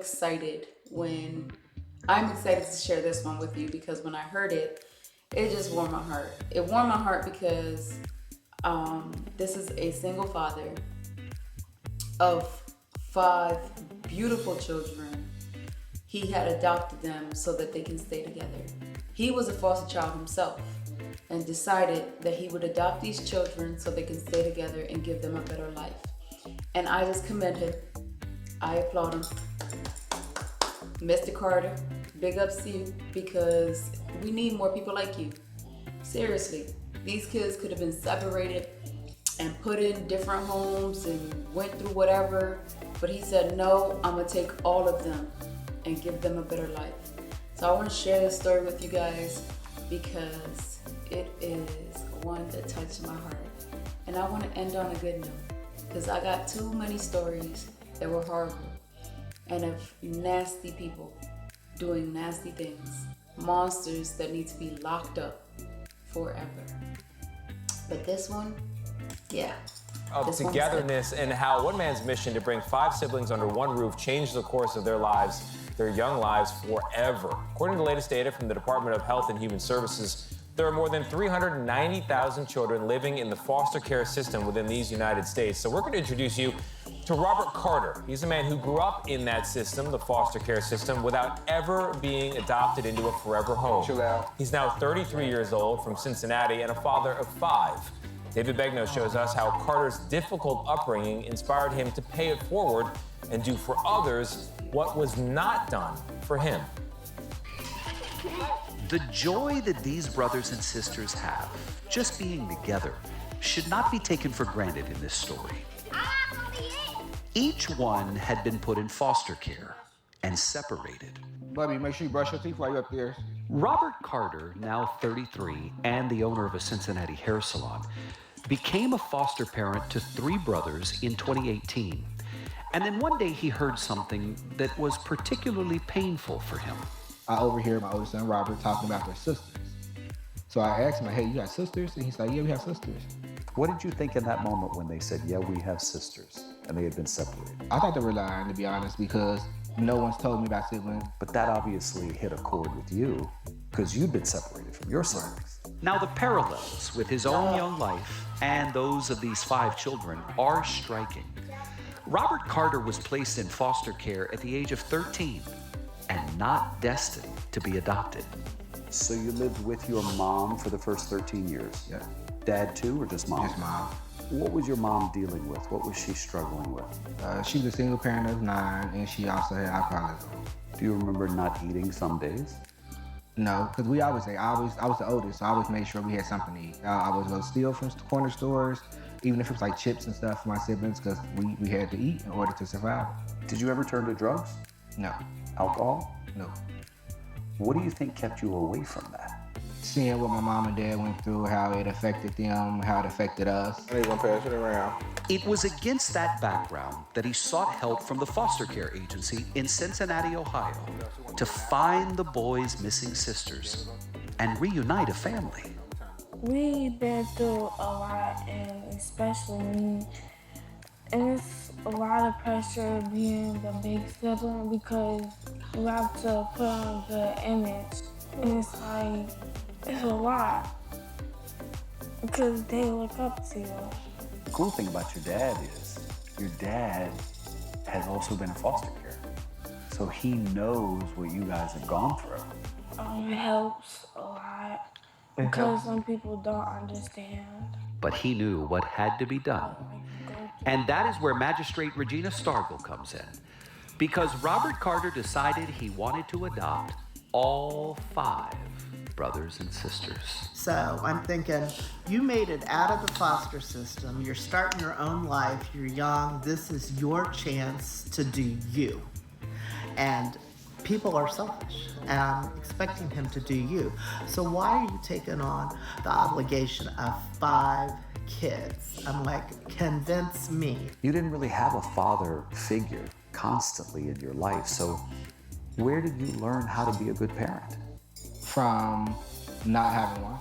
excited when I'm excited to share this one with you because when I heard it, it just warmed my heart. It warmed my heart because this is a single father of 5 beautiful children. He had adopted them so that they can stay together. He was a foster child himself and decided that he would adopt these children so they can stay together and give them a better life. And I just commend him. I applaud him. Mr. Carter, big ups to you because we need more people like you. Seriously, these kids could have been separated and put in different homes and went through whatever, but he said, no, I'm gonna take all of them and give them a better life. So I wanna share this story with you guys because it is one that touched my heart. And I wanna end on a good note because I got too many stories that were horrible and of nasty people doing nasty things, monsters that need to be locked up forever. But this one, yeah. Of togetherness and how one man's mission to bring 5 siblings under one roof changed the course of their lives, their young lives forever. According to the latest data from the Department of Health and Human Services, there are more than 390,000 children living in the foster care system within these United States. So we're going to introduce you to Robert Carter. He's a man who grew up in that system, the foster care system, without ever being adopted into a forever home. He's now 33 years old, from Cincinnati, and a father of 5. David Begnaud shows us how Carter's difficult upbringing inspired him to pay it forward and do for others what was not done for him. The joy that these brothers and sisters have, just being together, should not be taken for granted in this story. Each one had been put in foster care and separated. Bubby, make sure you brush your teeth while you're up there. Robert Carter, now 33 and the owner of a Cincinnati hair salon, became a foster parent to 3 brothers in 2018. And then one day he heard something that was particularly painful for him. I overhear my oldest son, Robert, talking about their sisters. So I asked him, hey, you got sisters? And he's like, yeah, we have sisters. What did you think in that moment when they said, yeah, we have sisters, and they had been separated? I thought they were lying, to be honest, because no one's told me about siblings. But that obviously hit a chord with you, because you'd been separated from your siblings. Now, the parallels with his own young life and those of these 5 children are striking. Robert Carter was placed in foster care at the age of 13 and not destined to be adopted. So you lived with your mom for the first 13 years? Yeah. Dad too, or just mom? Just mom. What was your mom dealing with? What was she struggling with? She was a single parent of 9, and she also had alcoholism. Do you remember not eating some days? No, because we always say, I was the oldest, so I always made sure we had something to eat. I was going to steal from corner stores, even if it was like chips and stuff for my siblings, because we had to eat in order to survive. Did you ever turn to drugs? No. Alcohol? No. What do you think kept you away from that? Seeing what my mom and dad went through, how it affected them, how it affected us. I ain't gonna pass it around. It was against that background that he sought help from the foster care agency in Cincinnati, Ohio, to find the boys' missing sisters and reunite a family. We've been through a lot, and especially me. And it's a lot of pressure being the big sibling because you have to put on the image. And it's like, it's a lot because they look up to you. The cool thing about your dad is your dad has also been in foster care. So he knows what you guys have gone through. It helps a lot because some people don't understand. But he knew what had to be done. And that is where Magistrate Regina Stargel comes in. Because Robert Carter decided he wanted to adopt all 5 brothers and sisters. So I'm thinking, you made it out of the foster system, you're starting your own life, you're young, this is your chance to do you. And people are selfish, and I'm expecting him to do you. So why are you taking on the obligation of 5 kids? I'm like, convince me. You didn't really have a father figure constantly in your life, so where did you learn how to be a good parent? From not having one.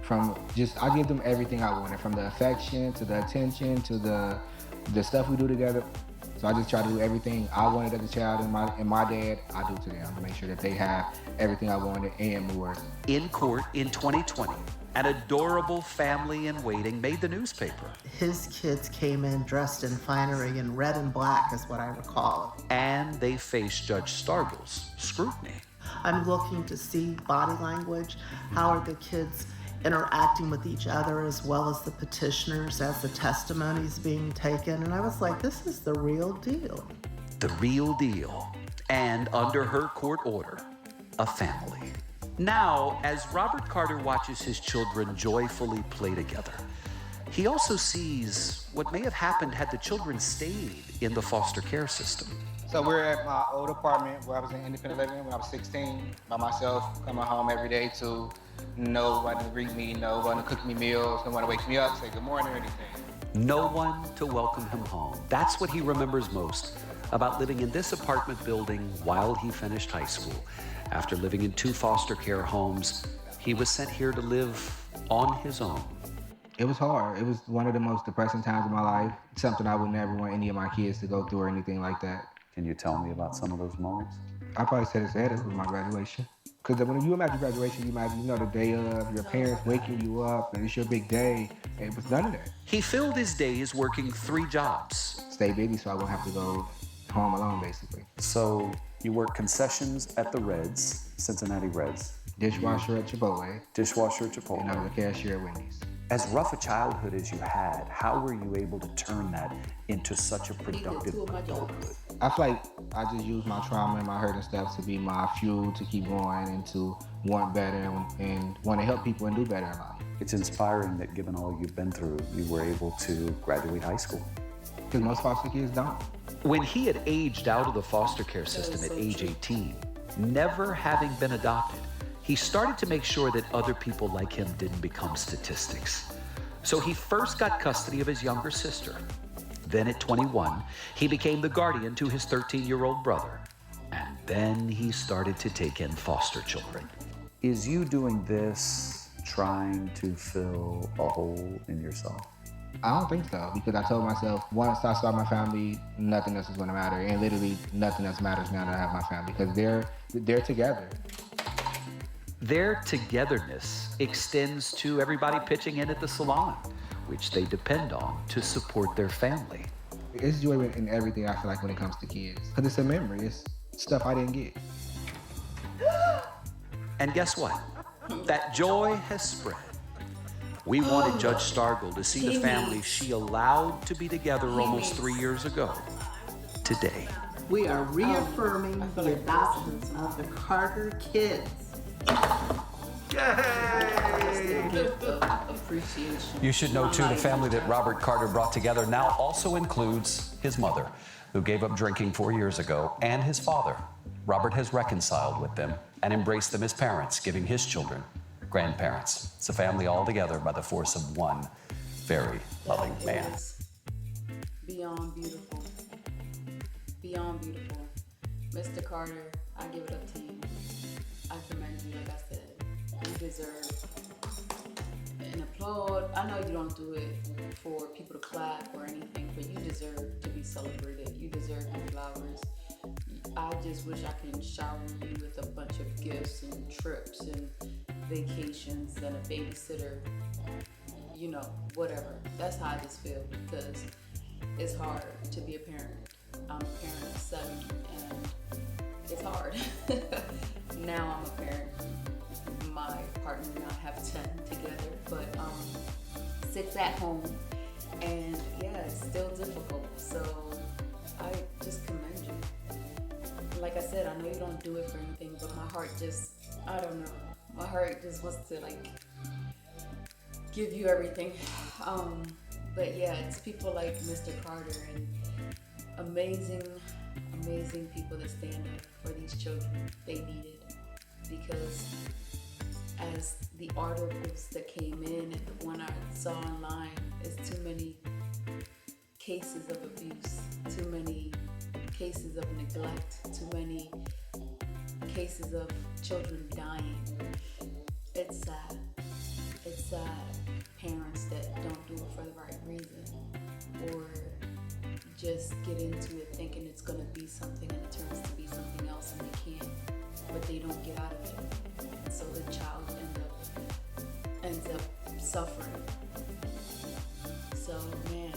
From just, I give them everything I wanted, from the affection to the attention to the stuff we do together. So I just try to do everything I wanted as a child and my dad, I do to them to make sure that they have everything I wanted and more. In court in 2020, an adorable family in waiting made the newspaper. His kids came in dressed in finery in red and black, is what I recall. And they faced Judge Stargle's scrutiny. I'm looking to see body language. How are the kids interacting with each other as well as the petitioners as the testimony's being taken? And I was like, this is the real deal. The real deal. And under her court order, a family. Now, as Robert Carter watches his children joyfully play together, he also sees what may have happened had the children stayed in the foster care system. So we're at my old apartment where I was in independent living when I was 16, by myself, coming home every day to no one to greet me, no one to cook me meals, no one to wake me up, say good morning or anything. No one to welcome him home. That's what he remembers most about living in this apartment building while he finished high school. After living in 2 foster care homes, he was sent here to live on his own. It was hard. It was one of the most depressing times of my life. Something I would never want any of my kids to go through or anything like that. Can you tell me about some of those moments? I probably said it's ahead of my graduation. Because when you imagine graduation, you imagine, the day of, your parents waking you up, and it's your big day. It was none of that. He filled his days working 3 jobs. Stay busy so I won't have to go home alone, basically. So you work concessions at the Reds, Cincinnati Reds. Dishwasher at Chipotle. Dishwasher at Chipotle. And I was a cashier at Wendy's. As rough a childhood as you had, how were you able to turn that into such a productive adulthood? I feel like I just used my trauma and my hurt and stuff to be my fuel to keep going and to want better and want to help people and do better in life. It's inspiring that given all you've been through, you were able to graduate high school. Because most foster kids don't. When he had aged out of the foster care system at age 18, never having been adopted, he started to make sure that other people like him didn't become statistics. So he first got custody of his younger sister. Then at 21, he became the guardian to his 13-year-old brother. And then he started to take in foster children. Is you doing this trying to fill a hole in yourself? I don't think so, because I told myself once I start my family, nothing else is going to matter. And literally nothing else matters now that I have my family, because they're together. Their togetherness extends to everybody pitching in at the salon, which they depend on to support their family. It's joy in everything, I feel like, when it comes to kids. Because it's a memory. It's stuff I didn't get. And guess what? That joy has spread. We wanted Judge Stargle to see the family she allowed to be together almost 3 years ago today. We are reaffirming the adoption of the Carter kids. Appreciation. You should know, too, the family that Robert Carter brought together now also includes his mother, who gave up drinking 4 years ago, and his father. Robert has reconciled with them and embraced them as parents, giving his children grandparents. It's a family all together by the force of one very loving man. Beyond beautiful. Beyond beautiful. Mr. Carter, I give it up to you. I commend you, like I said. You deserve an applaud. I know you don't do it for people to clap or anything, but you deserve to be celebrated. You deserve your flowers. I just wish I could shower you with a bunch of gifts and trips and vacations and a babysitter, whatever. That's how I just feel, because it's hard to be a parent. I'm a parent of 7 and it's hard. Now I'm a parent. My partner and I have 10 together, but 6 at home, and yeah, it's still difficult. So I just commend you. Like I said, I know you don't do it for anything, but my heart just, I don't know. My heart just wants to give you everything. But yeah, it's people like Mr. Carter and amazing people that stand up for these children. They need it, because as the articles that came in and the one I saw online, is too many cases of abuse, too many cases of neglect, too many cases of children dying. It's sad. It's sad. Parents that don't do it for the right reason, or just get into it thinking it's gonna be something and it turns to be something else and they can't, but they don't get out of it. And so the child ends up suffering. So man,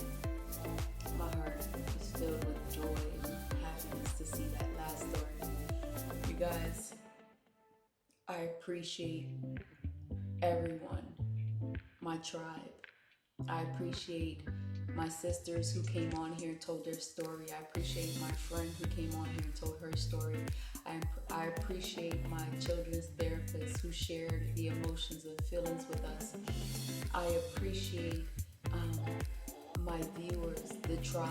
my heart is filled with joy and happiness to see that last story. You guys, I appreciate everyone, my tribe. I appreciate my sisters who came on here and told their story. I appreciate my friend who came on here and told her story. I appreciate my children's therapist who shared the emotions and feelings with us. I appreciate my viewers, the tribe,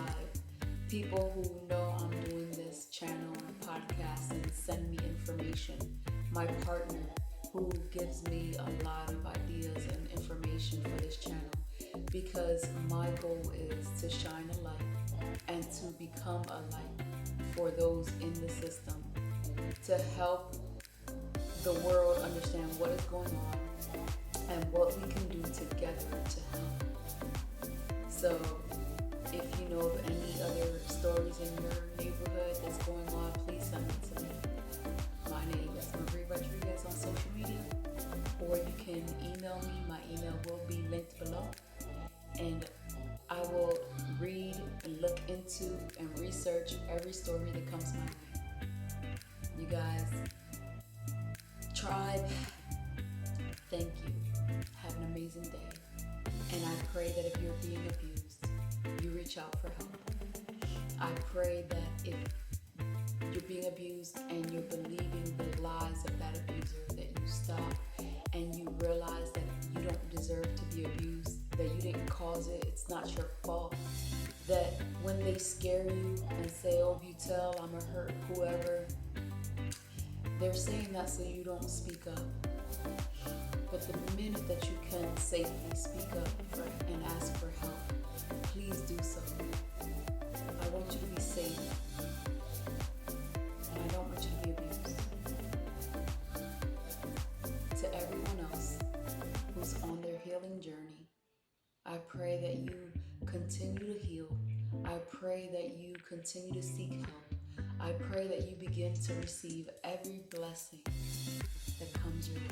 people who know I'm doing this channel and podcast and send me information. My partner who gives me a lot of ideas and information for this channel, because my goal is to shine a light and to become a light for those in the system, to help the world understand what is going on and what we can do together to help. So if you know of any other stories in your neighborhood that's going on, please send it to me. My name is Marie Rodriguez on social media, or you can email me. My email will be linked below, and I will read and look into and research every story that comes my way. You guys, tribe, thank you. Have an amazing day. And I pray that if you're being abused, you reach out for help. I pray that if you're being abused and you're believing the lies of that abuser, that you stop and you realize that you don't deserve to be abused, that you didn't cause it, it's not your fault. That when they scare you and say, oh, if you tell, I'm gonna hurt whoever, they're saying that so you don't speak up. But the minute that you can safely speak up and ask for help, please do so. I want you to be safe. And I don't want you to be abused. To everyone else who's on their healing journey, I pray that you continue to heal. I pray that you continue to seek help. I pray that you begin to receive every blessing that comes your way.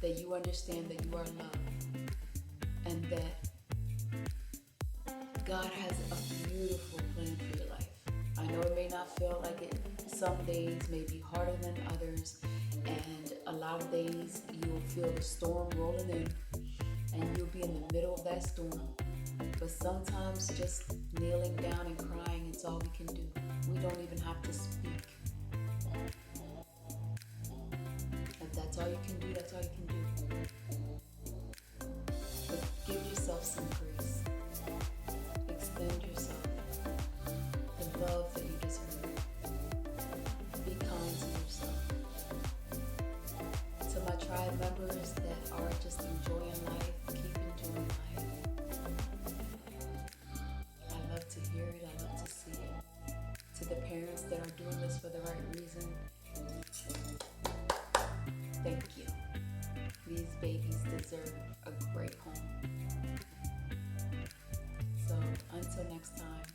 That you understand that you are loved. And that God has a beautiful plan for your life. I know it may not feel like it. Some days may be harder than others. And a lot of days you'll feel the storm rolling in. And you'll be in the middle of that storm. But sometimes just kneeling down and crying, it's all we can do. We don't even have to speak. If that's all you can do, that's all you can do. But give yourself some grace. Extend yourself the love that you deserve. Be kind to yourself. To my tribe members that are just enjoying life, keep enjoying life. I love to hear it, I love to see it. To the parents that are doing this for the right reason, thank you. These babies deserve a great home. So until next time,